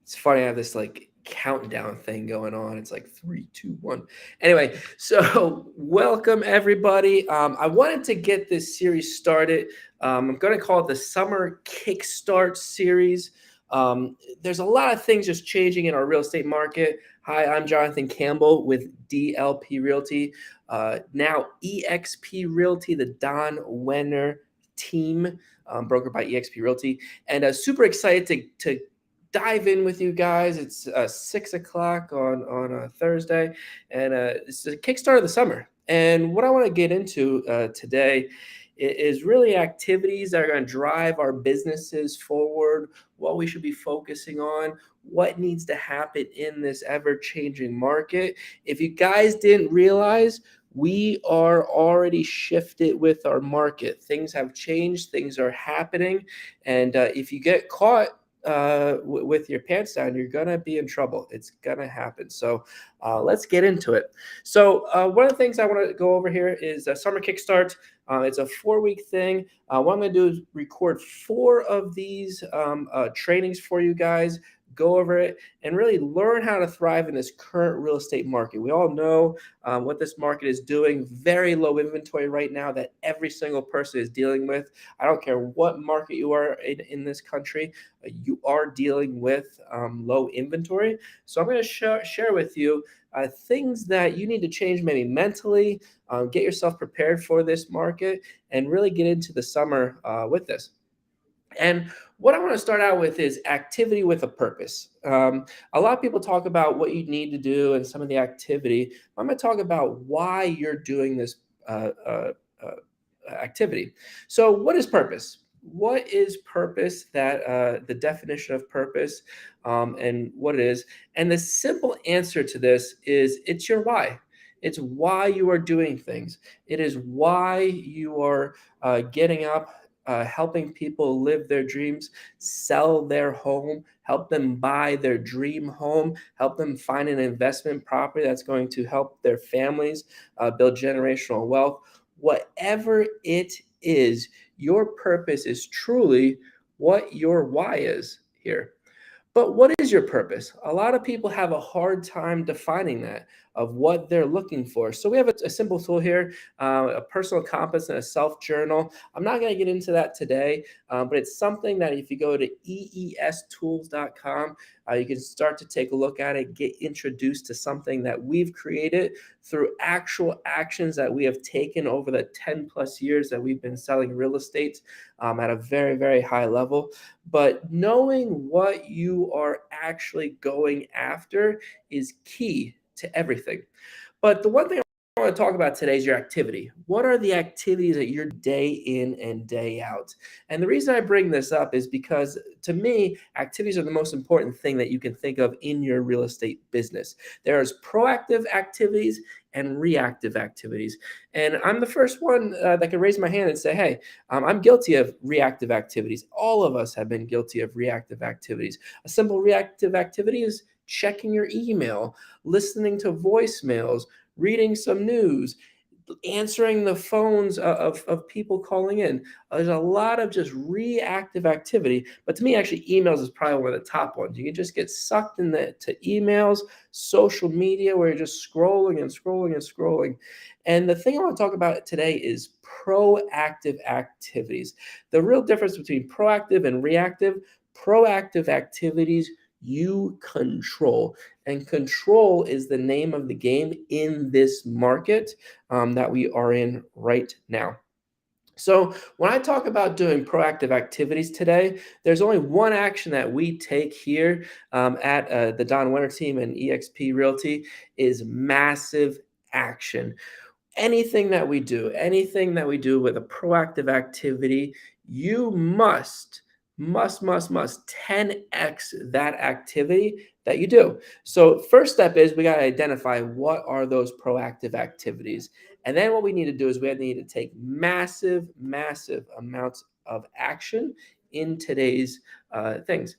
It's funny, I have this like countdown thing going on. It's like three, two, one. Anyway, so welcome everybody. I wanted to get this series started. I'm going to call it the Summer Kickstart series. There's a lot of things just changing in our real estate market. Hi, I'm Jonathan Campbell with DLP Realty, now EXP Realty, the Don Wenner team, brokered by EXP Realty, and super excited to dive in with you guys. It's 6 o'clock on a Thursday, and it's the Kickstart of the summer. And what I want to get into today is really activities that are going to drive our businesses forward, what we should be focusing on, what needs to happen in this ever-changing market. If you guys didn't realize, we are already shifted with our market. Things have changed, things are happening, and if you get caught with your pants down, you're gonna be in trouble. It's gonna happen. So let's get into it. So one of the things I want to go over here is Summer Kickstart. It's a 4-week thing. What I'm gonna do is record 4 of these trainings for you guys. Go over it and really learn how to thrive in this current real estate market. We all know what this market is doing. Very low inventory right now that every single person is dealing with. I don't care what market you are in this country, you are dealing with low inventory. So I'm going to share with you things that you need to change maybe mentally, get yourself prepared for this market, and really get into the summer with this. And what I want to start out with is activity with a purpose. A lot of people talk about what you need to do and some of the activity. I'm going to talk about why you're doing this activity. So, what is purpose? What is purpose? That the definition of purpose and what it is. And the simple answer to this is it's your why. It's why you are doing things. It is why you are getting up, helping people live their dreams, sell their home, help them buy their dream home, help them find an investment property that's going to help their families build generational wealth. Whatever it is, your purpose is truly what your why is here. But what is your purpose? A lot of people have a hard time defining that of what they're looking for. So we have a simple tool here, a personal compass and a self journal. I'm not going to get into that today, but it's something that if you go to eestools.com, you can start to take a look at it, get introduced to something that we've created through actual actions that we have taken over the 10 plus years that we've been selling real estate at a very, very high level. But knowing what you are actually going after is key to everything. But the one thing I want to talk about today is your activity. What are the activities that you're day in and day out? And the reason I bring this up is because to me, activities are the most important thing that you can think of in your real estate business. There's proactive activities and reactive activities. And I'm the first one that can raise my hand and say, hey, I'm guilty of reactive activities. All of us have been guilty of reactive activities. A simple reactive activity is checking your email, listening to voicemails, reading some news, answering the phones of people calling in. There's a lot of just reactive activity. But to me, actually, emails is probably one of the top ones. You can just get sucked to emails, social media, where you're just scrolling and scrolling and scrolling. And the thing I want to talk about today is proactive activities. The real difference between proactive and proactive activities you control. And control is the name of the game in this market that we are in right now. So when I talk about doing proactive activities today, there's only one action that we take here at the Don Wenner team and EXP Realty is massive action. Anything that we do with a proactive activity, you must 10x that activity that you do. So first step is we got to identify what are those proactive activities. And then what we need to do is we need to take massive amounts of action in today's things.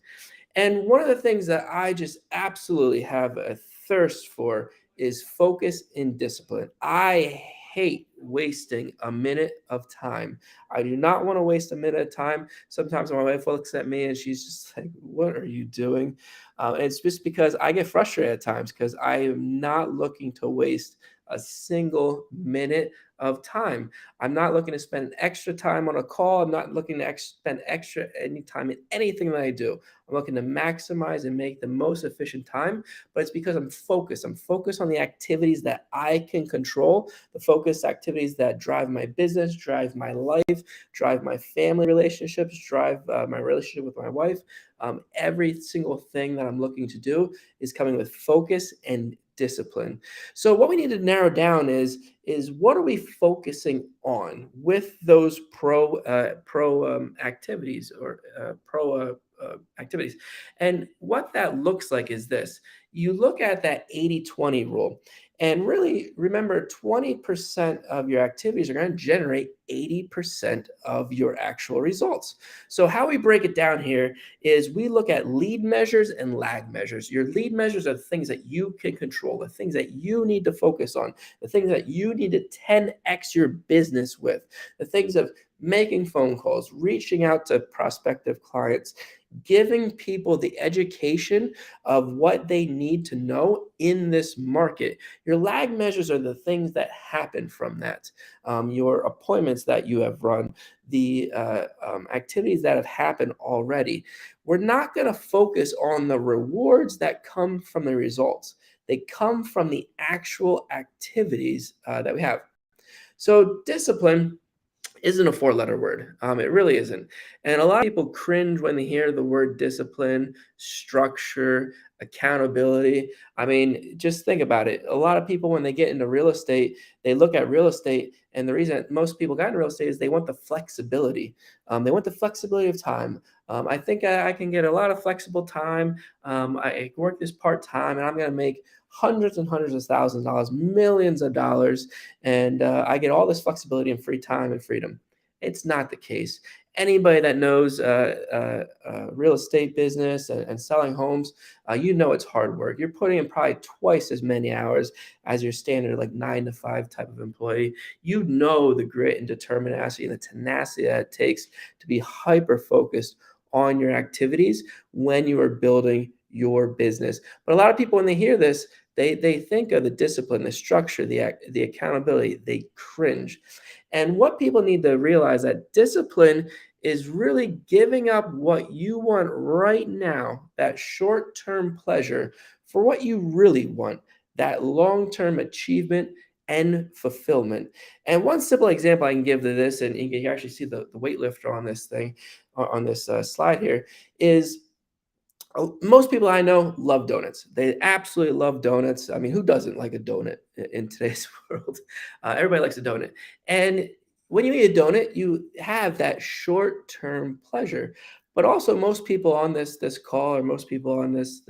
And one of the things that I just absolutely have a thirst for is focus and discipline. I hate wasting a minute of time. I do not want to waste a minute of time. Sometimes my wife looks at me and she's just like, "What are you doing?" And it's just because I get frustrated at times because I am not looking to waste a single minute of time. I'm not looking to spend extra time on a call. I'm not looking to spend extra any time in anything that I do. I'm looking to maximize and make the most efficient time, but it's because I'm focused. I'm focused on the activities that I can control, the focused activities that drive my business, drive my life, drive my family relationships, drive my relationship with my wife. Every single thing that I'm looking to do is coming with focus and discipline. So what we need to narrow down is what are we focusing on with those pro activities or pro activities. And what that looks like is this. You look at that 80-20 rule and really remember 20% of your activities are going to generate 80% of your actual results. So how we break it down here is we look at lead measures and lag measures. Your lead measures are the things that you can control, the things that you need to focus on, the things that you need to 10x your business with, the things of making phone calls, reaching out to prospective clients, giving people the education of what they need to know in this market. Your lag measures are the things that happen from that. Your appointments that you have run, the activities that have happened already. We're not going to focus on the rewards that come from the results. They come from the actual activities that we have. So discipline isn't a four-letter word. It really isn't. And a lot of people cringe when they hear the word discipline, structure, accountability. I mean, just think about it. A lot of people, when they get into real estate, they look at real estate, and the reason that most people got into real estate is they want the flexibility. They want the flexibility of time. I think I can get a lot of flexible time. I can work this part time, and I'm going to make hundreds and hundreds of thousands of dollars, millions of dollars, and I get all this flexibility and free time and freedom. It's not the case. Anybody that knows real estate business and selling homes, you know it's hard work. You're putting in probably twice as many hours as your standard like 9 to 5 type of employee. You know the grit and determination and the tenacity that it takes to be hyper focused on your activities when you are building your business. But a lot of people, when they hear this, they think of the discipline, the structure, the accountability. They cringe. And what people need to realize that discipline is really giving up what you want right now, that short-term pleasure, for what you really want, that long-term achievement and fulfillment. And one simple example I can give to this, and you can actually see the weightlifter on this thing, on this slide here, is most people I know love donuts. They absolutely love donuts. I mean, who doesn't like a donut in today's world? Everybody likes a donut. And when you eat a donut, you have that short-term pleasure. But also, most people on this call, or most people on this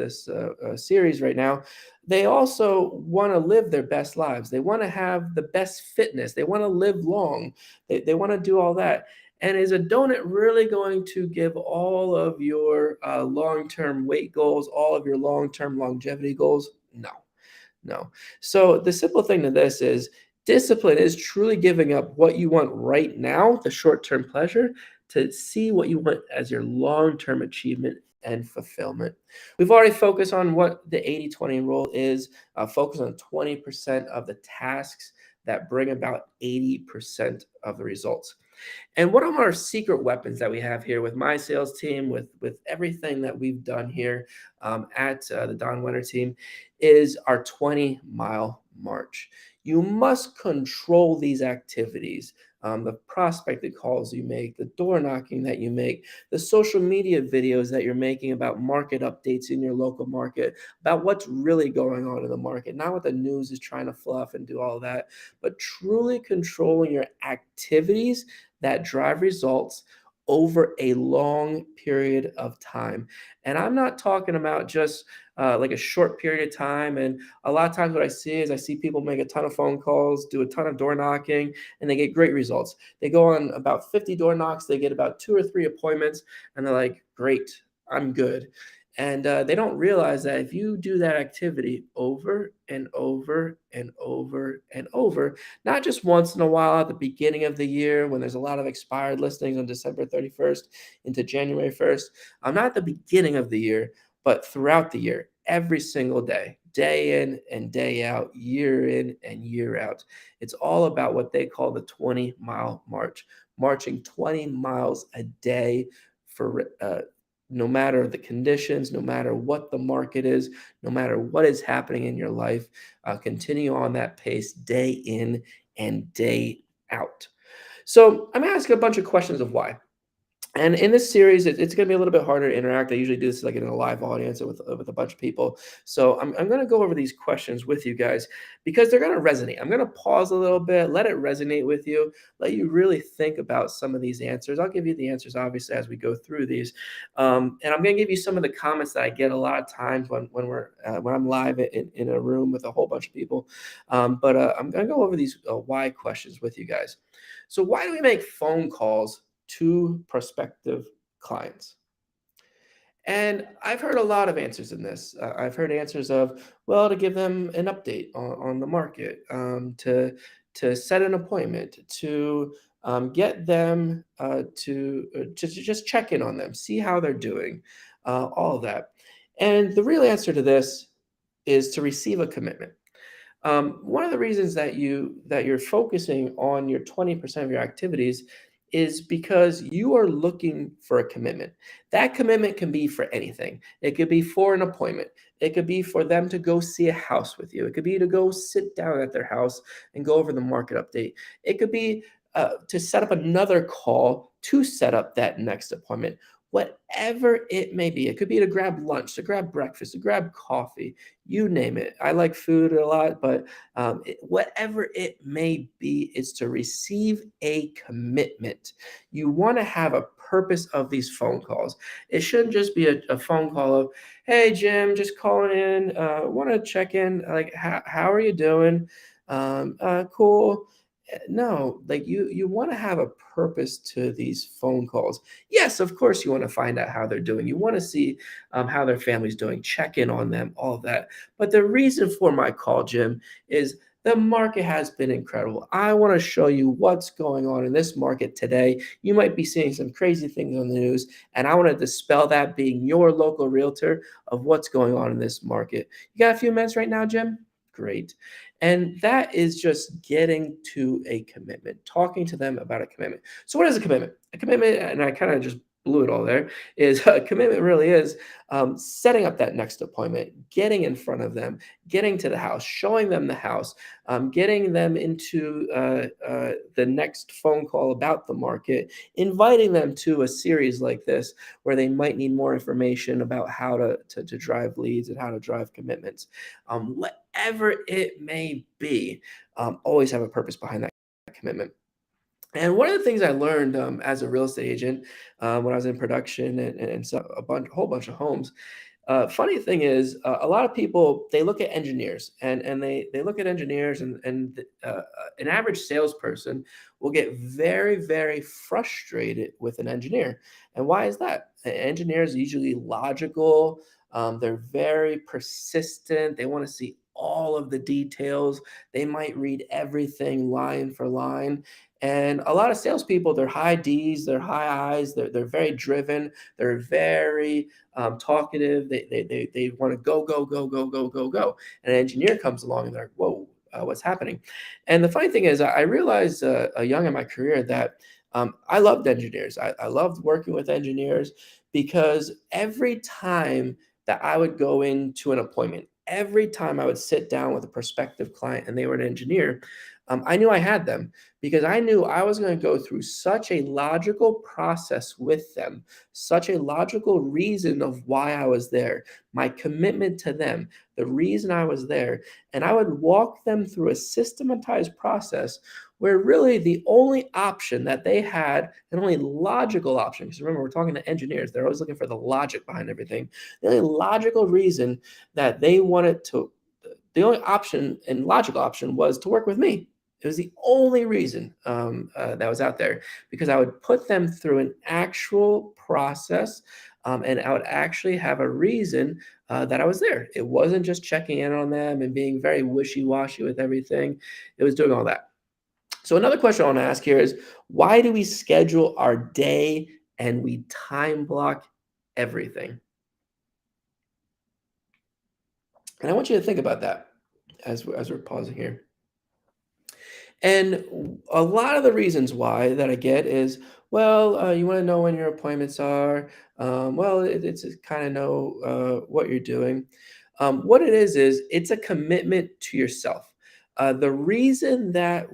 series right now, they also want to live their best lives. They want to have the best fitness. They want to live long. They want to do all that. And is a donut really going to give all of your long-term weight goals, all of your long-term longevity goals? No, no. So the simple thing to this is discipline is truly giving up what you want right now, the short-term pleasure, to see what you want as your long-term achievement and fulfillment. We've already focused on what the 80-20 rule is, focus on 20% of the tasks that bring about 80% of the results. And one of our secret weapons that we have here with my sales team, with everything that we've done here at the Don Winter team, is our 20-mile march. You must control these activities. The prospecting calls you make, the door knocking that you make, the social media videos that you're making about market updates in your local market, about what's really going on in the market, not what the news is trying to fluff and do all that, but truly controlling your activities that drive results over a long period of time. And I'm not talking about just like a short period of time. And a lot of times what I see is I see people make a ton of phone calls, do a ton of door knocking, and they get great results. They go on about 50 door knocks, they get about 2 or 3 appointments, and they're like, great, I'm good. And they don't realize that if you do that activity over and over and over and over, not just once in a while at the beginning of the year when there's a lot of expired listings on December 31st into January 1st, not at the beginning of the year, but throughout the year, every single day, day in and day out, year in and year out. It's all about what they call the 20-mile march, marching 20 miles a day for no matter the conditions, no matter what the market is, no matter what is happening in your life, continue on that pace day in and day out. So I'm gonna ask a bunch of questions of why. And in this series, it's going to be a little bit harder to interact. I usually do this like in a live audience with a bunch of people. So I'm going to go over these questions with you guys because they're going to resonate. I'm going to pause a little bit, let it resonate with you, let you really think about some of these answers. I'll give you the answers, obviously, as we go through these. And I'm going to give you some of the comments that I get a lot of times when I'm live in a room with a whole bunch of people. But I'm going to go over these why questions with you guys. So why do we make phone calls to prospective clients? And I've heard a lot of answers in this. I've heard answers of, well, to give them an update on the market, to set an appointment, to get them to just check in on them, see how they're doing, all of that. And the real answer to this is to receive a commitment. One of the reasons that you're focusing on your 20% of your activities is because you are looking for a commitment. That commitment can be for anything. It could be for an appointment. It could be for them to go see a house with you. It could be to go sit down at their house and go over the market update. It could be to set up another call to set up that next appointment. Whatever it may be, it could be to grab lunch, to grab breakfast, to grab coffee, you name it. I like food a lot, but whatever it may be, is to receive a commitment. You want to have a purpose of these phone calls. It shouldn't just be a phone call of, hey, Jim, just calling in. Want to check in. Like, how are you doing? Cool. No, like you want to have a purpose to these phone calls. Yes, of course, you want to find out how they're doing. You want to see how their family's doing, check in on them, all of that. But the reason for my call, Jim, is the market has been incredible. I want to show you what's going on in this market today. You might be seeing some crazy things on the news, and I want to dispel that being your local realtor of what's going on in this market. You got a few minutes right now, Jim? Great. And that is just getting to a commitment, talking to them about a commitment. So, what is a commitment? A commitment, and I kind of just blew it all there, is a commitment really is setting up that next appointment, getting in front of them, getting to the house, showing them the house, getting them into the next phone call about the market, inviting them to a series like this where they might need more information about how to drive leads and how to drive commitments. Whatever it may be, always have a purpose behind that commitment. And one of the things I learned as a real estate agent when I was in production and so whole bunch of homes. Funny thing is, a lot of people they look at engineers and they look at engineers and an average salesperson will get very frustrated with an engineer. And why is that? Engineers are usually logical. They're very persistent. They want to see all of the details. They might read everything line for line. And a lot of salespeople, they're high D's, they're high I's, they're very driven, they're very talkative. They want to go. And an engineer comes along and they're like, whoa, what's happening? And the funny thing is, I realized young in my career that I loved engineers. I loved working with engineers because every time that I would go into an appointment, every time I would sit down with a prospective client and they were an engineer, I knew I had them because I knew I was going to go through such a logical process with them, such a logical reason of why I was there, my commitment to them, the reason I was there. And I would walk them through a systematized process where really the only option that they had, an only logical option, because remember, we're talking to engineers, they're always looking for the logic behind everything. The only logical reason that they wanted to, the only option and logical option was to work with me. It was the only reason that was out there because I would put them through an actual process and I would actually have a reason that I was there. It wasn't just checking in on them and being very wishy washy with everything, it was doing all that. So, another question I want to ask here is, why do we schedule our day and we time block everything? And I want you to think about that as we're pausing here. And a lot of the reasons why that I get is, well, you want to know when your appointments are. Well, it's kind of know what you're doing. What it is it's a commitment to yourself. The reason that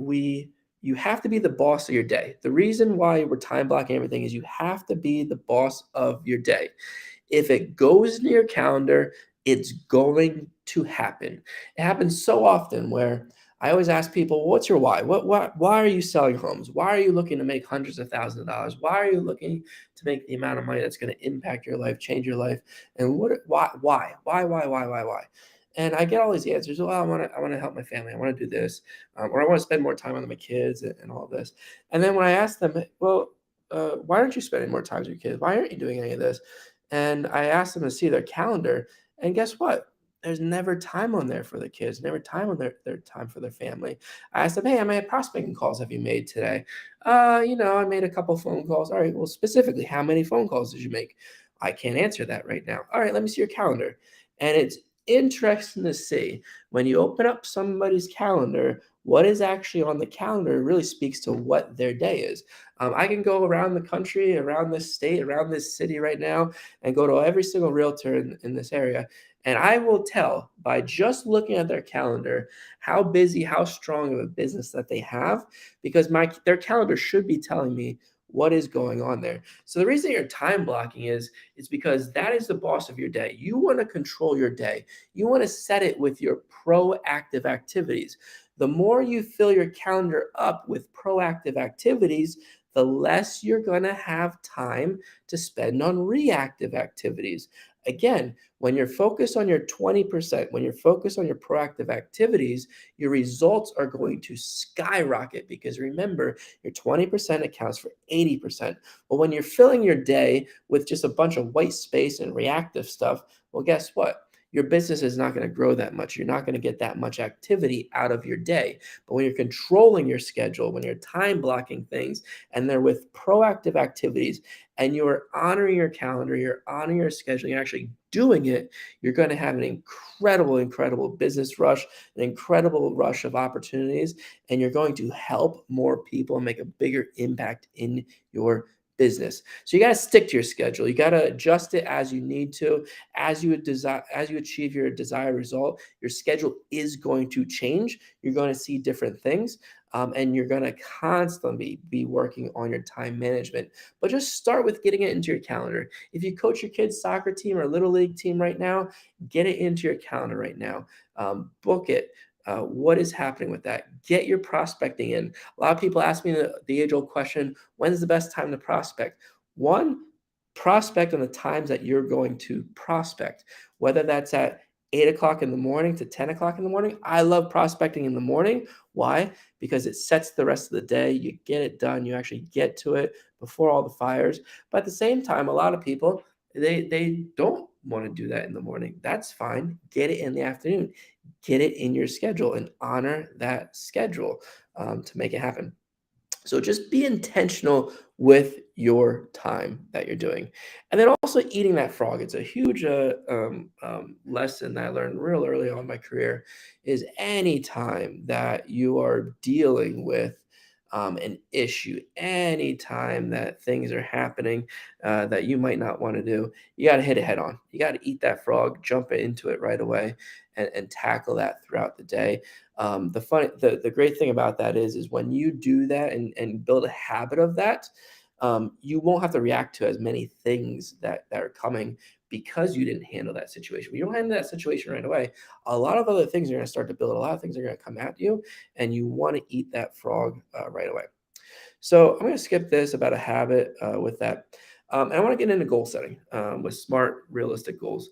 you have to be the boss of your day. The reason why we're time blocking everything is you have to be the boss of your day. If it goes in your calendar, it's going to happen. It happens so often where I always ask people, "What's your why? Why are you selling homes? Why are you looking to make hundreds of thousands of dollars? Why are you looking to make the amount of money that's going to impact your life, change your life? And why?" And I get all these answers. Well, I want to help my family. I want to do this, or I want to spend more time with my kids and all this. And then when I ask them, well, why aren't you spending more time with your kids? Why aren't you doing any of this? And I asked them to see their calendar, and guess what? There's never time on there for the kids, never time on their time for their family. I asked them, "Hey, how many prospecting calls have you made today?" I made a couple phone calls. All right, well, specifically, how many phone calls did you make? I can't answer that right now. All right, let me see your calendar. And it's interesting to see when you open up somebody's calendar, what is actually on the calendar really speaks to what their day is. I can go around the country, around this state, around this city right now, and go to every single realtor in this area. And I will tell by just looking at their calendar how busy, how strong of a business that they have, because their calendar should be telling me what is going on there. So the reason you're time blocking is because that is the boss of your day. You want to control your day. You want to set it with your proactive activities. The more you fill your calendar up with proactive activities, the less you're going to have time to spend on reactive activities. Again, when you're focused on your 20%, when you're focused on your proactive activities, your results are going to skyrocket because remember, your 20% accounts for 80%. But when you're filling your day with just a bunch of white space and reactive stuff, well, guess what? Your business is not going to grow that much. You're not going to get that much activity out of your day. But when you're controlling your schedule, when you're time blocking things, and they're with proactive activities, and you're honoring your calendar, you're honoring your schedule, you're actually doing it, you're going to have an incredible, incredible business rush, an incredible rush of opportunities, and you're going to help more people and make a bigger impact in your business. So you got to stick to your schedule. You got to adjust it as you need to, as you achieve your desired result. Your schedule is going to change. You're going to see different things, and you're going to constantly be working on your time management. But just start with getting it into your calendar. If you coach your kids' soccer team or little league team right now, get it into your calendar right now. Book it. What is happening with that? Get your prospecting in. A lot of people ask me the age old question, when's the best time to prospect? One, prospect on the times that you're going to prospect, whether that's at 8 o'clock in the morning to 10 o'clock in the morning. I love prospecting in the morning. Why? Because it sets the rest of the day. You get it done. You actually get to it before all the fires. But at the same time, a lot of people, they don't want to do that in the morning. That's fine. Get it in the afternoon. Get it in your schedule and honor that schedule to make it happen. So just be intentional with your time that you're doing. And then also eating that frog. It's a huge lesson that I learned real early on in my career is any time that you are dealing with an issue, any time that things are happening that you might not want to do, you got to hit it head on. You got to eat that frog, jump into it right away, and tackle that throughout the day. The great thing about that is when you do that and build a habit of that, you won't have to react to as many things that are coming because you didn't handle that situation. When you don't handle that situation right away, a lot of other things are going to start to build. A lot of things are going to come at you, and you want to eat that frog right away. So I'm going to skip this about a habit with that. And I want to get into goal setting with smart, realistic goals.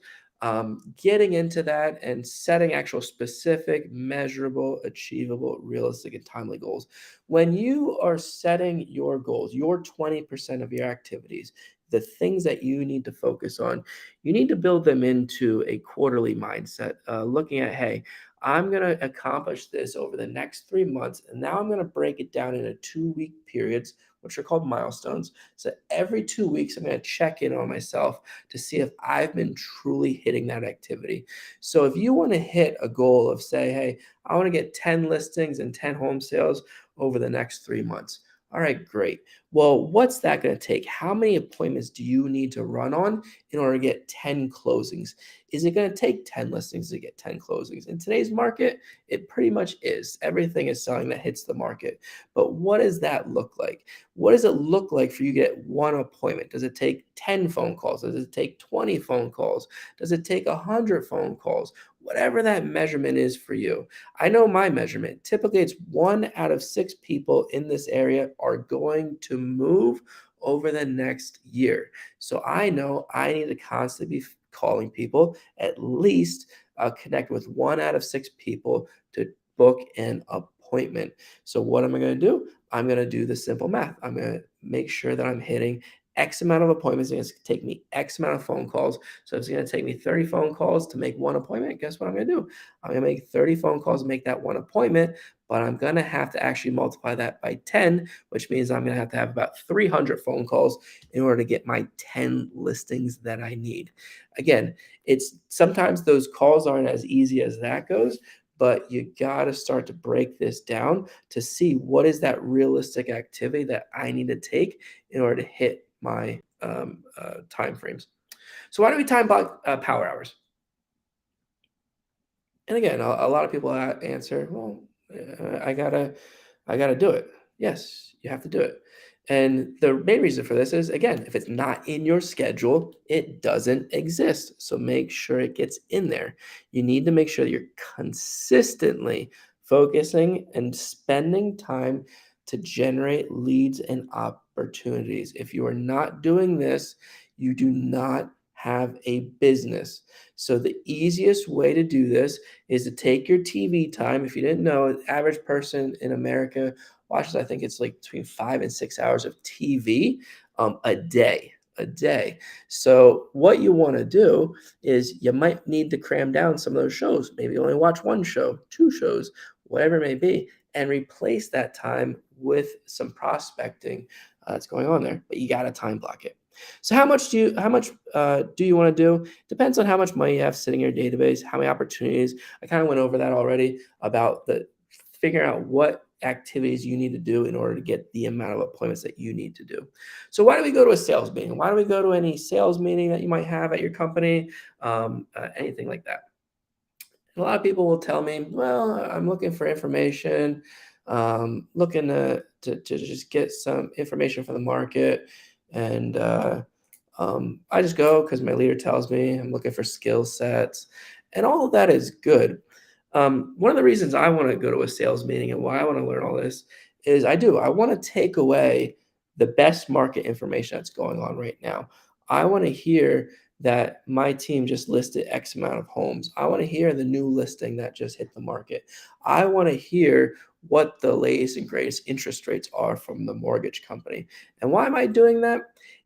Getting into that and setting actual specific, measurable, achievable, realistic, and timely goals. When you are setting your goals, your 20% of your activities, the things that you need to focus on, you need to build them into a quarterly mindset, looking at, hey, I'm going to accomplish this over the next 3 months. And now I'm going to break it down into 2 week periods, which are called milestones. So every 2 weeks, I'm going to check in on myself to see if I've been truly hitting that activity. So if you want to hit a goal of, say, hey, I want to get 10 listings and 10 home sales over the next 3 months. All right, great. Well, what's that going to take? How many appointments do you need to run on in order to get 10 closings? Is it going to take 10 listings to get 10 closings? In today's market, it pretty much is. Everything is selling that hits the market. But what does that look like? What does it look like for you to get one appointment? Does it take 10 phone calls? Does it take 20 phone calls? Does it take 100 phone calls? Whatever that measurement is for you. I know my measurement. Typically, it's 1 out of 6 people in this area are going to move over the next year. So I know I need to constantly be calling people, at least connect with 1 out of 6 people to book an appointment. So what am I going to do? I'm going to do the simple math. I'm going to make sure that I'm hitting X amount of appointments. It's going to take me X amount of phone calls. So if it's going to take me 30 phone calls to make one appointment, guess what I'm going to do? I'm going to make 30 phone calls to make that one appointment, but I'm going to have to actually multiply that by 10, which means I'm going to have about 300 phone calls in order to get my 10 listings that I need. Again, it's sometimes those calls aren't as easy as that goes, but you got to start to break this down to see what is that realistic activity that I need to take in order to hit my time frames. So why do we time block power hours? And again, a lot of people answer, well, I gotta do it. Yes, you have to do it. And the main reason for this is, again, if it's not in your schedule, it doesn't exist. So make sure it gets in there. You need to make sure that you're consistently focusing and spending time to generate leads and opportunities. If you are not doing this, you do not have a business. So the easiest way to do this is to take your TV time. If you didn't know, an average person in America watches, I think it's like between 5 and 6 hours of TV a day. A day. So what you want to do is you might need to cram down some of those shows. Maybe only watch one show, two shows, whatever it may be, and replace that time with some prospecting that's going on there. But you got to time block it. So how much do you want to do? Depends on how much money you have sitting in your database, how many opportunities. I kind of went over that already about the figuring out what activities you need to do in order to get the amount of appointments that you need to do. So why do we go to a sales meeting? Why do we go to any sales meeting that you might have at your company? Anything like that. A lot of people will tell me, well, I'm looking for information, looking to just get some information from the market. And I just go because my leader tells me I'm looking for skill sets. And all of that is good. One of the reasons I want to go to a sales meeting and why I want to learn all this is I want to take away the best market information that's going on right now. I want to hear that my team just listed X amount of homes. I want to hear the new listing that just hit the market. I want to hear what the latest and greatest interest rates are from the mortgage company. And why am I doing that?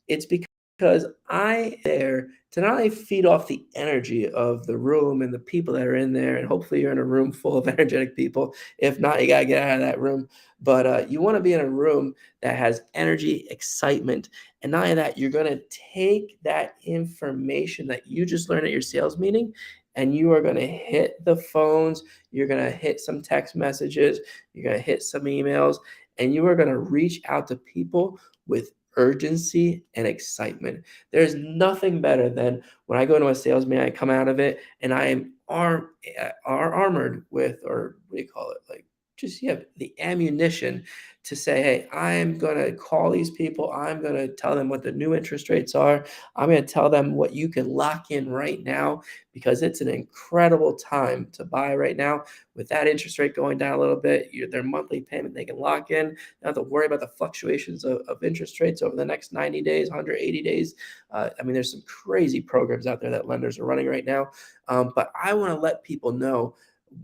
It's because I there to not only feed off the energy of the room and the people that are in there, and hopefully you're in a room full of energetic people. If not, you gotta get out of that room. But you want to be in a room that has energy, excitement, and not only that, you're gonna take that information that you just learned at your sales meeting, and you are gonna hit the phones. You're gonna hit some text messages. You're gonna hit some emails, and you are gonna reach out to people with urgency and excitement. There's nothing better than when I go into a sales meeting, I come out of it and I am armored with, or what do you call it? Like just yeah, the ammunition to say, hey, I'm gonna call these people. I'm gonna tell them what the new interest rates are. I'm gonna tell them what you can lock in right now because it's an incredible time to buy right now. With that interest rate going down a little bit, their monthly payment they can lock in. Not have to worry about the fluctuations of interest rates over the next 90 days, 180 days. I mean, there's some crazy programs out there that lenders are running right now. But I want to let people know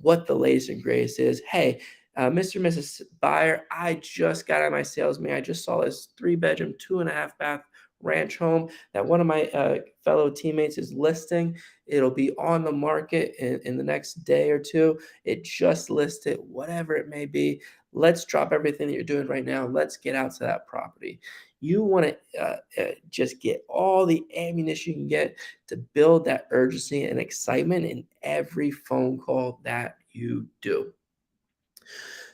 what the latest and greatest is. Hey, Mr. and Mrs. Buyer, I just got out of my sales meeting. I just saw this 3 bedroom, 2.5 bath ranch home that one of my fellow teammates is listing. It'll be on the market in the next day or two. It just listed, whatever it may be. Let's drop everything that you're doing right now. Let's get out to that property. You want to just get all the ammunition you can get to build that urgency and excitement in every phone call that you do.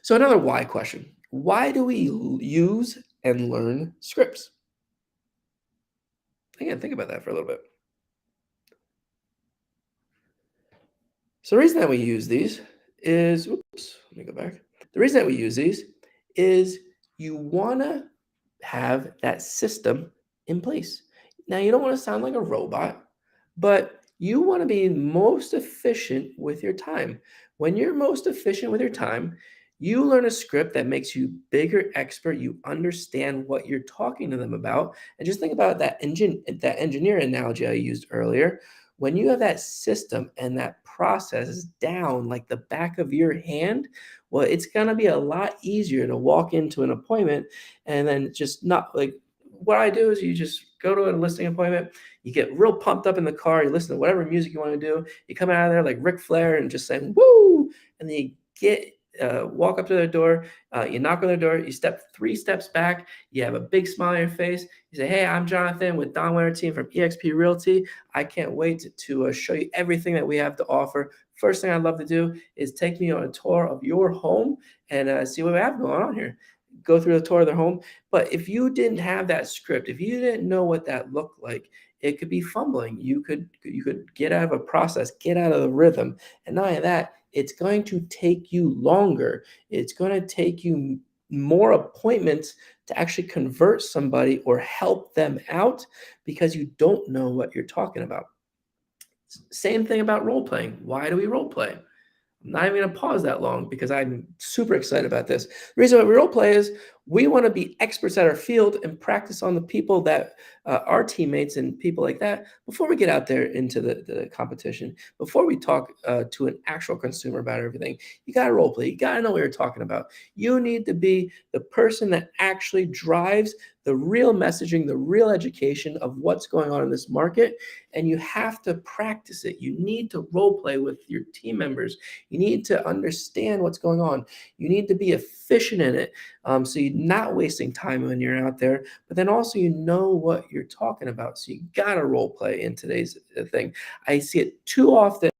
So, another why question: why do we use and learn scripts? Again, think about that for a little bit. So, the reason that we use these is, oops, let me go back. The reason that we use these is you want to have that system in place. Now, you don't want to sound like a robot, but you want to be most efficient with your time. When you're most efficient with your time, you learn a script that makes you bigger expert. You understand what you're talking to them about. And just think about that engineer analogy I used earlier. When you have that system and that process down like the back of your hand, well, it's gonna be a lot easier to walk into an appointment and then just not like what I do is you just go to a listing appointment, you get real pumped up in the car, you listen to whatever music you want to do, you come out of there like Ric Flair and just saying woo, and then you get walk up to their door, you knock on their door, you step 3 steps back, you have a big smile on your face, you say, "Hey, I'm Jonathan with Don Winter Team from eXp Realty. I can't wait to show you everything that we have to offer. First thing I'd love to do is take me on a tour of your home and see what we have going on here." Go through the tour of their home. But if you didn't have that script, if you didn't know what that looked like, it could be fumbling. You could get out of a process, get out of the rhythm. And not only that, it's going to take you longer. It's going to take you more appointments to actually convert somebody or help them out because you don't know what you're talking about. Same thing about role playing. Why do we role play? I'm not even gonna pause that long because I'm super excited about this. The reason why we role play is we want to be experts at our field and practice on the people that our teammates and people like that before we get out there into the competition. Before we talk to an actual consumer about everything, you got to role play. You got to know what you're talking about. You need to be the person that actually drives the real messaging, the real education of what's going on in this market, and you have to practice it. You need to role play with your team members. You need to understand what's going on. You need to be efficient in it, so you're not wasting time when you're out there, but then also you know what you're talking about. So you got to role play in today's thing. I see it too often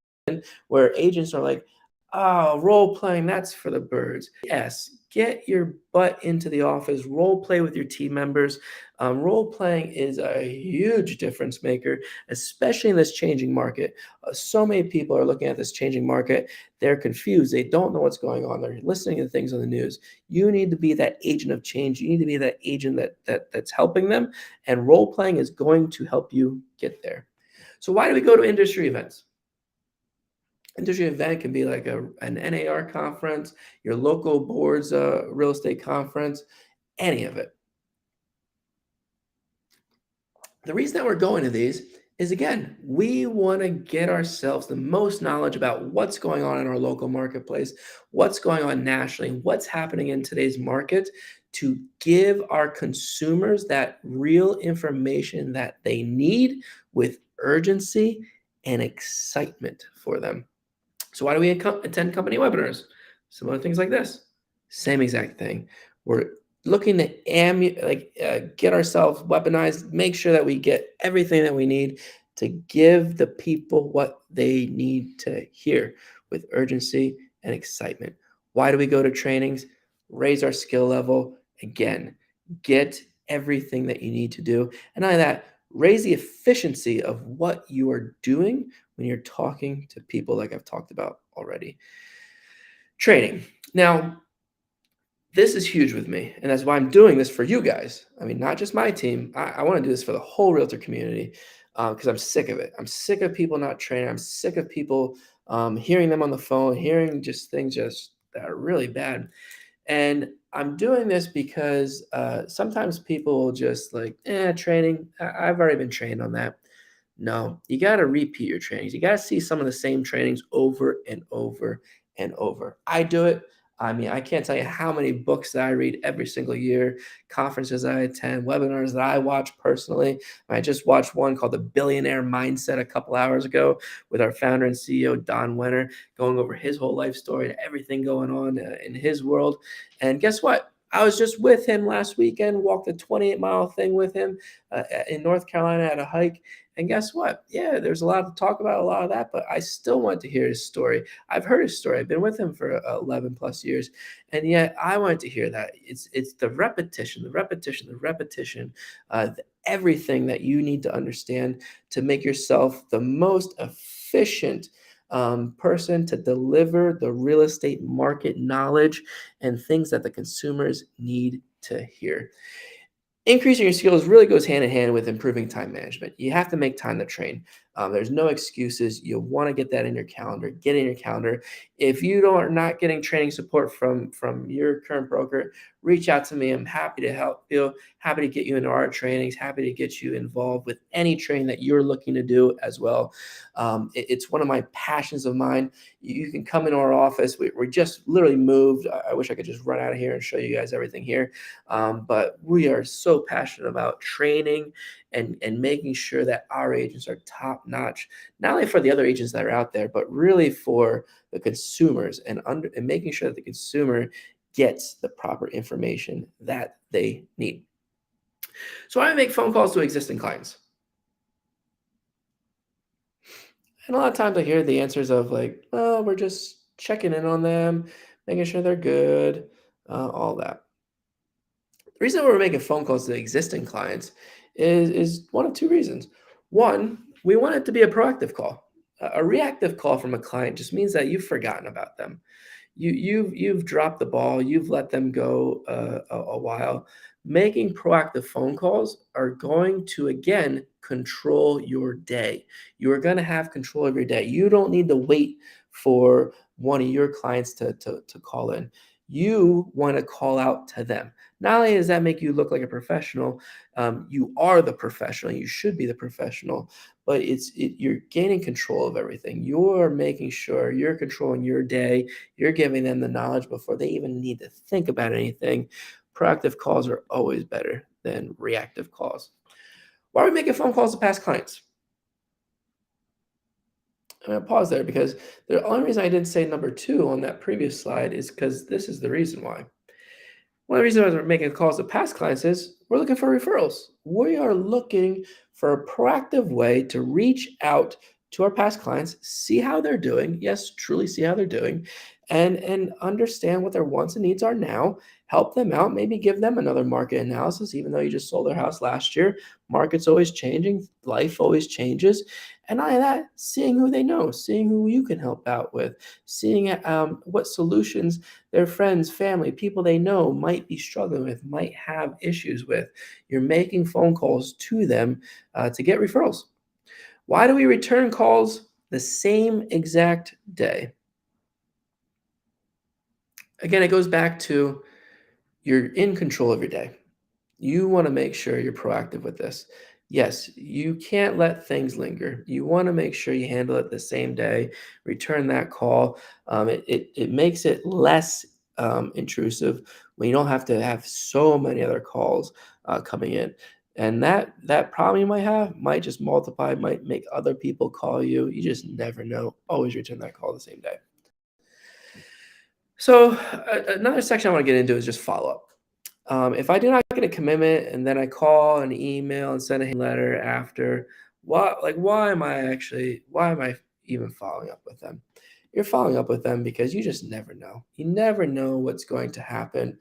where agents are like, "Oh, role playing, that's for the birds." Yes, get your butt into the office, role play with your team members. Role playing is a huge difference maker, especially in this changing market. So many people are looking at this changing market. They're confused. They don't know what's going on. They're listening to things on the news. You need to be that agent of change. You need to be that agent that's helping them. And role playing is going to help you get there. So why do we go to industry events? Industry event can be like an NAR conference, your local board's real estate conference, any of it. The reason that we're going to these is again, we want to get ourselves the most knowledge about what's going on in our local marketplace, what's going on nationally, what's happening in today's market to give our consumers that real information that they need with urgency and excitement for them. So why do we attend company webinars? Similar things like this. Same exact thing. We're looking to get ourselves weaponized, make sure that we get everything that we need to give the people what they need to hear with urgency and excitement. Why do we go to trainings? Raise our skill level. Again, get everything that you need to do. And not only that, raise the efficiency of what you are doing when you're talking to people like I've talked about already. Training. Now, this is huge with me, and that's why I'm doing this for you guys. I mean, not just my team. I want to do this for the whole realtor community because I'm sick of it. I'm sick of people not training. I'm sick of people hearing them on the phone, hearing just things just that are really bad. And I'm doing this because sometimes people will just like, training. I've already been trained on that. No, you got to repeat your trainings. You got to see some of the same trainings over and over and over. I do it. I mean, I can't tell you how many books that I read every single year, conferences I attend, webinars that I watch personally. I just watched one called The Billionaire Mindset a couple hours ago with our founder and CEO, Don Wenner, going over his whole life story and everything going on in his world. And guess what? I was just with him last weekend, walked a 28-mile thing with him in North Carolina at a hike. And guess what? Yeah, there's a lot to talk about, a lot of that, but I still want to hear his story. I've heard his story. I've been with him for 11 plus years, and yet I wanted to hear that. It's the repetition, the repetition, the repetition, everything that you need to understand to make yourself the most efficient person to deliver the real estate market knowledge and things that the consumers need to hear. Increasing your skills really goes hand in hand with improving time management. You have to make time to train. There's no excuses. You want to get that in your calendar. Get in your calendar. If you don't are not getting training support from your current broker, reach out to me. I'm happy to help you. Happy to get you into our trainings. Happy to get you involved with any training that you're looking to do as well. It's one of my passions of mine. You can come into our office. We just literally moved. I wish I could just run out of here and show you guys everything here. But we are so passionate about training and making sure that our agents are top notch, not only for the other agents that are out there, but really for the consumers and making sure that the consumer gets the proper information that they need. So I make phone calls to existing clients. And a lot of times I hear the answers of like, oh, we're just checking in on them, making sure they're good, all that. The reason we're making phone calls to existing clients is one of two reasons. One, we want it to be a proactive call. A reactive call from a client just means that you've forgotten about them. You've dropped the ball. You've let them go a while. Making proactive phone calls are going to again control your day. You are going to have control of your day. You don't need to wait for one of your clients to call in. You want to call out to them. Not only does that make you look like a professional, you are the professional. You should be the professional, but you're gaining control of everything. You're making sure you're controlling your day. You're giving them the knowledge before they even need to think about anything. Proactive calls are always better than reactive calls. Why are we making phone calls to past clients? I'm going to pause there because the only reason I didn't say number two on that previous slide is because this is the reason why. One of the reasons we're making calls to past clients is we're looking for referrals. We are looking for a proactive way to reach out to our past clients, see how they're doing. Yes, truly see how they're doing, and understand what their wants and needs are now. Help them out. Maybe give them another market analysis, even though you just sold their house last year. Market's always changing. Life always changes. And not only that, seeing who they know, seeing who you can help out with, seeing what solutions their friends, family, people they know might be struggling with, might have issues with. You're making phone calls to them to get referrals. Why do we return calls the same exact day? Again, it goes back to you're in control of your day. You want to make sure you're proactive with this. Yes, you can't let things linger. You want to make sure you handle it the same day, return that call. It makes it less intrusive when you don't have to have so many other calls coming in. And that problem you might have might just multiply, might make other people call you. You just never know. Always return that call the same day. So another section I want to get into is just follow up. If I do not get a commitment and then I call an email and send a letter after, why am I even following up with them? You're following up with them because you just never know. You never know what's going to happen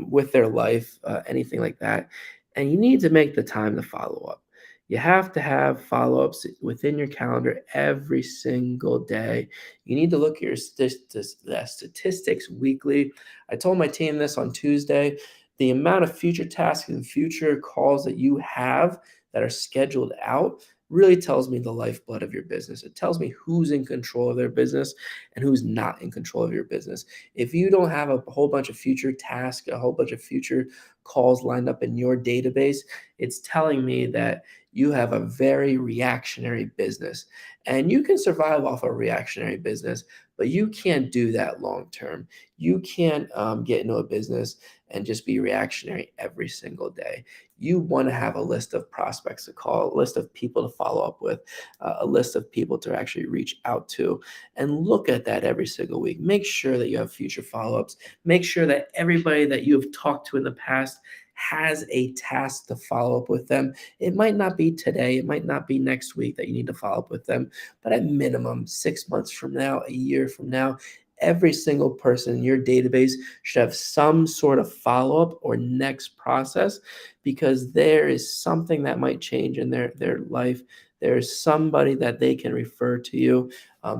with their life, anything like that. And you need to make the time to follow up. You have to have follow ups within your calendar every single day. You need to look at your statistics weekly. I told my team this on Tuesday. The amount of future tasks and future calls that you have that are scheduled out, really tells me the lifeblood of your business. It tells me who's in control of their business and who's not in control of your business. If you don't have a whole bunch of future tasks, a whole bunch of future calls lined up in your database, it's telling me that you have a very reactionary business. And you can survive off a reactionary business, but you can't do that long term. You can't get into a business and just be reactionary every single day. You want to have a list of prospects to call, a list of people to follow up with, a list of people to actually reach out to, and look at that every single week. Make sure that you have future follow ups. Make sure that everybody that you have talked to in the past has a task to follow up with them. It might not be today, it might not be next week that you need to follow up with them, but at minimum, 6 months from now, a year from now, every single person in your database should have some sort of follow up or next process because there is something that might change in their life. There's somebody that they can refer to you.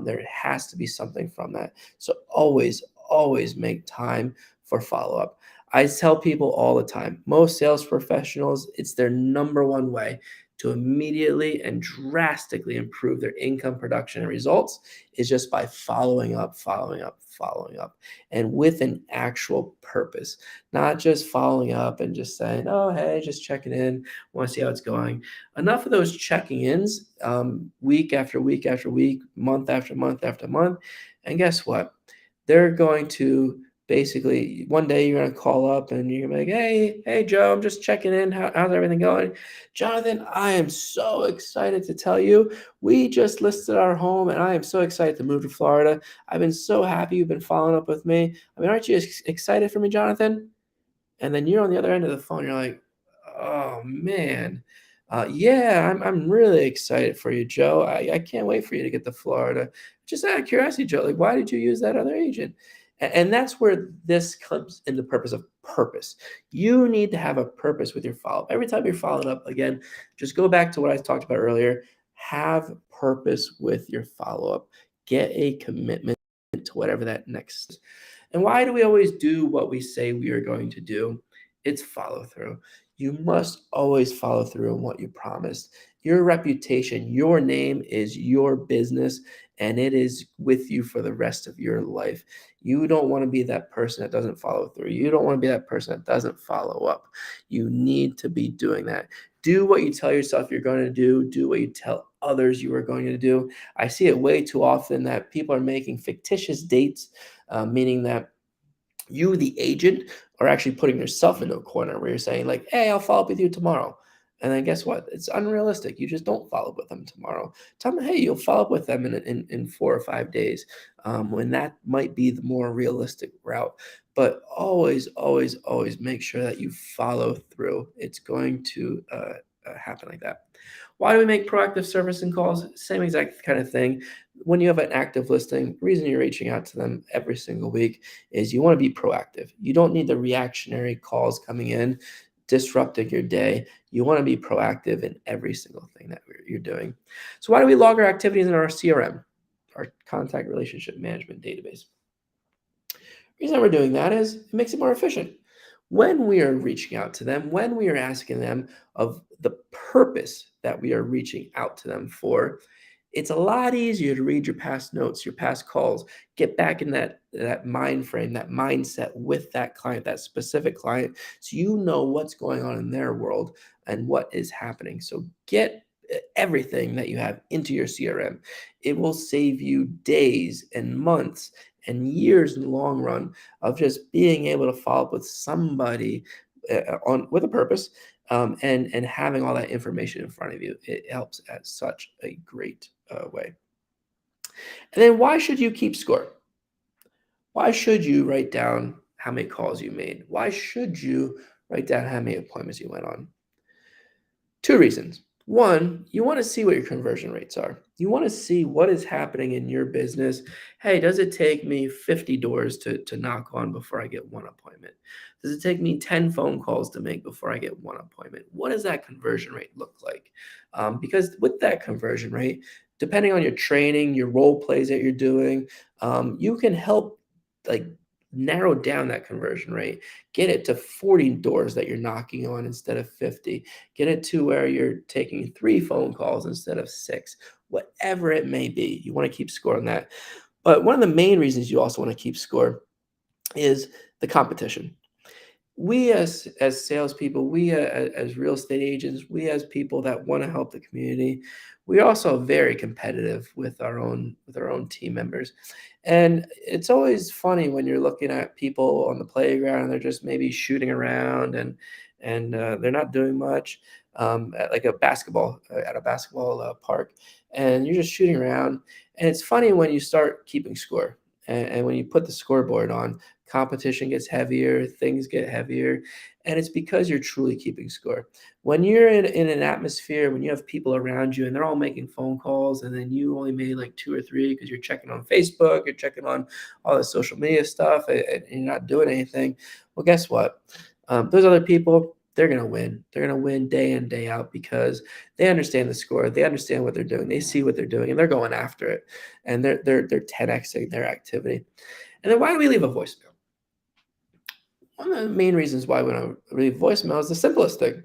There has to be something from that. So always make time for follow up. I tell people all the time, most sales professionals, it's their number one way to immediately and drastically improve their income production and results is just by following up, following up, following up, and with an actual purpose, not just following up and just saying, oh, hey, just checking in, want to see how it's going. Enough of those checking ins week after week after week, month after month after month. And guess what? They're going to basically one day you're gonna call up and you're gonna be like, hey Joe, I'm just checking in. How's everything going? Jonathan, I am so excited to tell you we just listed our home and I am so excited to move to Florida. I've been so happy you've been following up with me. I mean, aren't you excited for me, Jonathan? And then you're on the other end of the phone. You're like, oh man, yeah, I'm really excited for you, Joe. I can't wait for you to get to Florida. Just out of curiosity, Joe, like why did you use that other agent? And that's where this comes in the purpose of purpose. You need to have a purpose with your follow up. Every time you're following up, again, just go back to what I talked about earlier. Have purpose with your follow up. Get a commitment to whatever that next. And why do we always do what we say we are going to do? It's follow through. You must always follow through on what you promised. Your reputation, your name is your business, and it is with you for the rest of your life. You don't want to be that person that doesn't follow through. You don't want to be that person that doesn't follow up. You need to be doing that. Do what you tell yourself you're going to do. Do what you tell others you are going to do. I see it way too often that people are making fictitious dates, meaning that you, the agent, are actually putting yourself into a corner where you're saying, like, hey, I'll follow up with you tomorrow. And then guess what? It's unrealistic. You just don't follow up with them tomorrow. Tell them, hey, you'll follow up with them in 4 or 5 days, when that might be the more realistic route. But always make sure that you follow through. It's going to happen like that. Why do we make proactive servicing calls? Same exact kind of thing. When you have an active listing, the reason you're reaching out to them every single week is you want to be proactive. You don't need the reactionary calls coming in, disrupting your day. You want to be proactive in every single thing that you're doing. So why do we log our activities in our CRM, our contact relationship management database? Reason we're doing that is it makes it more efficient. When we are reaching out to them, when we are asking them of the purpose that we are reaching out to them for, it's a lot easier to read your past notes, your past calls, get back in that mind frame, that mindset with that client, that specific client, so you know what's going on in their world and what is happening. So get everything that you have into your CRM. It will save you days and months and years in the long run of just being able to follow up with somebody on with a purpose, and having all that information in front of you. It helps at such a great way. And then why should you keep score? Why should you write down how many calls you made? Why should you write down how many appointments you went on? Two reasons. One, you want to see what your conversion rates are. You want to see what is happening in your business. Hey, does it take me 50 doors to knock on before I get one appointment? Does it take me 10 phone calls to make before I get one appointment? What does that conversion rate look like? Because with that conversion rate, depending on your training, your role plays that you're doing, you can help like Narrow down that conversion rate. Get it to 40 doors that you're knocking on instead of 50. Get it to where you're taking 3 phone calls instead of 6. Whatever it may be, you want to keep score on that. But one of the main reasons you also want to keep score is the competition. We as salespeople, we as real estate agents, we as people that want to help the community, we're also very competitive with our own team members. And it's always funny when you're looking at people on the playground and they're just maybe shooting around and they're not doing much, at like a basketball at a basketball park, and you're just shooting around. And it's funny when you start keeping score, and when you put the scoreboard on, competition gets heavier, things get heavier, and it's because you're truly keeping score. When you're in an atmosphere, when you have people around you and they're all making phone calls, and then you only made like two or three because you're checking on Facebook, you're checking on all the social media stuff, and you're not doing anything. Well, guess what? Those other people, they're going to win. They're going to win day in, day out because they understand the score. They understand what they're doing. They see what they're doing, and they're going after it. And they're 10xing their activity. And then why do we leave a voicemail? One of the main reasons why we don't leave voicemail is the simplest thing.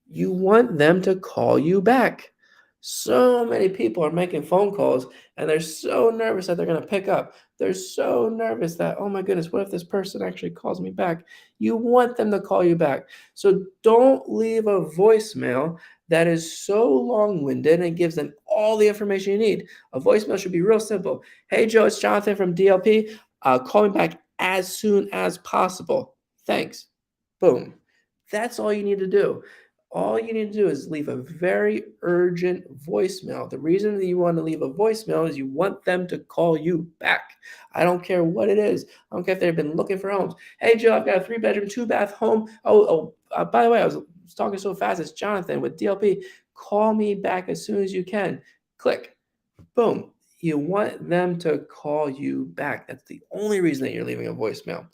You want them to call you back. So many people are making phone calls and they're so nervous that they're going to pick up. They're so nervous that, oh my goodness, what if this person actually calls me back? You want them to call you back. So don't leave a voicemail that is so long winded and gives them all the information you need. A voicemail should be real simple. Hey, Joe, it's Jonathan from DLP. Call me back as soon as possible. Thanks. Boom. That's all you need to do. All you need to do is leave a very urgent voicemail. The reason that you want to leave a voicemail is you want them to call you back. I don't care what it is. I don't care if they've been looking for homes. Hey, Joe, I've got a 3 bedroom, 2 bath home. By the way, I was talking so fast. It's Jonathan with DLP. Call me back as soon as you can. Click. Boom. You want them to call you back. That's the only reason that you're leaving a voicemail.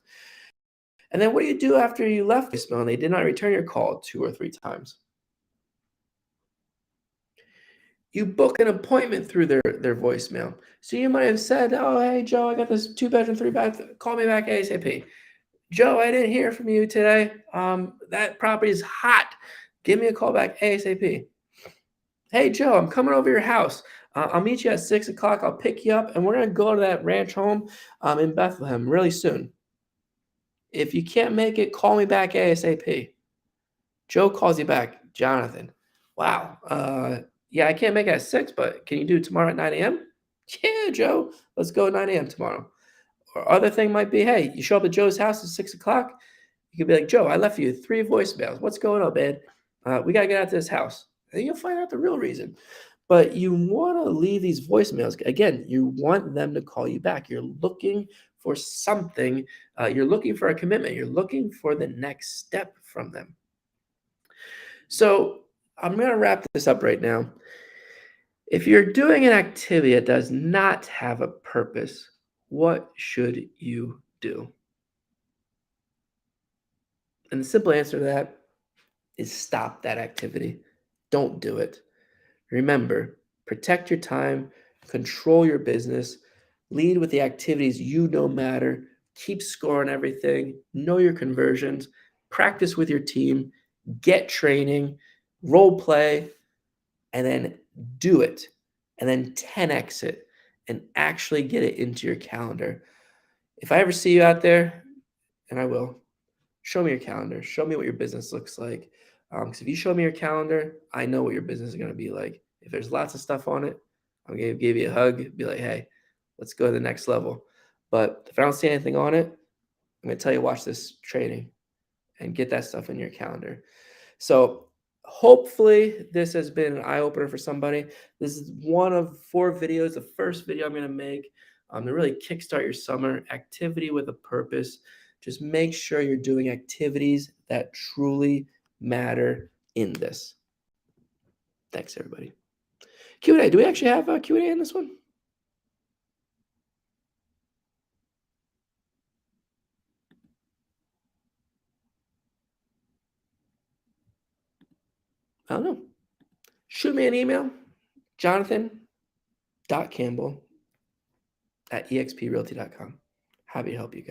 And then what do you do after you left voicemail and they did not return your call 2 or 3 times? You book an appointment through their voicemail. So you might have said, "Oh, hey Joe, I got this 2 bedroom, 3 bath. Call me back ASAP." Joe, I didn't hear from you today. That property is hot. Give me a call back ASAP. Hey Joe, I'm coming over your house. I'll meet you at 6 o'clock. I'll pick you up, and we're gonna go to that ranch home in Bethlehem really soon. If you can't make it, call me back ASAP. Joe calls you back, Jonathan. Wow. Yeah, I can't make it at 6, but can you do tomorrow at 9 a.m.? Yeah, Joe, let's go at 9 a.m. tomorrow. Or other thing might be, hey, you show up at Joe's house at 6 o'clock. You could be like, Joe, I left you 3 voicemails. What's going on, man? We got to get out to this house. And you'll find out the real reason. But you want to leave these voicemails. Again, you want them to call you back. You're looking for something. You're looking for a commitment. You're looking for the next step from them. So I'm going to wrap this up right now. If you're doing an activity that does not have a purpose, what should you do? And the simple answer to that is stop that activity. Don't do it. Remember, protect your time, control your business, lead with the activities you know matter, keep score on everything, know your conversions, practice with your team, get training, role play, and then do it, and then 10x it and actually get it into your calendar. If I ever see you out there, and I will, show me your calendar. Show me what your business looks like. Because if you show me your calendar, I know what your business is going to be like. If there's lots of stuff on it, I'm going to give you a hug, be like, hey, let's go to the next level. But if I don't see anything on it, I'm going to tell you, watch this training and get that stuff in your calendar. So hopefully this has been an eye-opener for somebody. This is one of 4 videos, the first video I'm going to make to really kickstart your summer. Activity with a purpose. Just make sure you're doing activities that truly matter in this. Thanks, everybody. Q&A. Do we actually have a Q&A in this one? I don't know. Shoot me an email, jonathan.campbell@exprealty.com. Happy to help you guys.